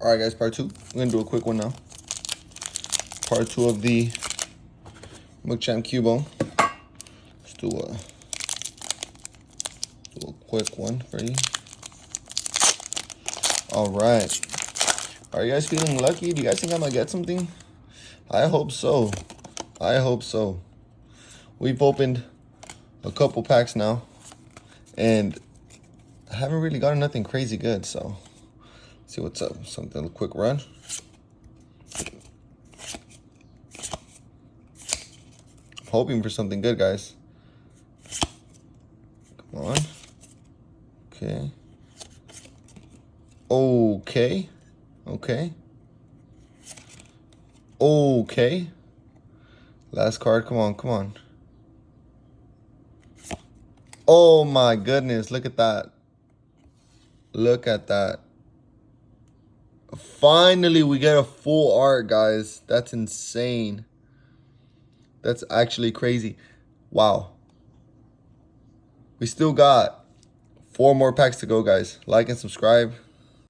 All right, guys, part two. We're going to do a quick one now. Part two of the Machamp Cubo. Let's do a quick one for you. All right. Are you guys feeling lucky? Do you guys think I might get something? I hope so. I hope so. We've opened a couple packs now, and I haven't really gotten nothing crazy good, so let's see what's up. Something, a quick run. I'm hoping for something good, guys. Come on. Okay. Okay. Okay. Okay. Last card. Come on. Come on. Oh my goodness. Look at that. Look at that. Finally, we get a full art, guys. That's insane. That's actually crazy. Wow. We still got 4 more packs to go, guys. Like and subscribe.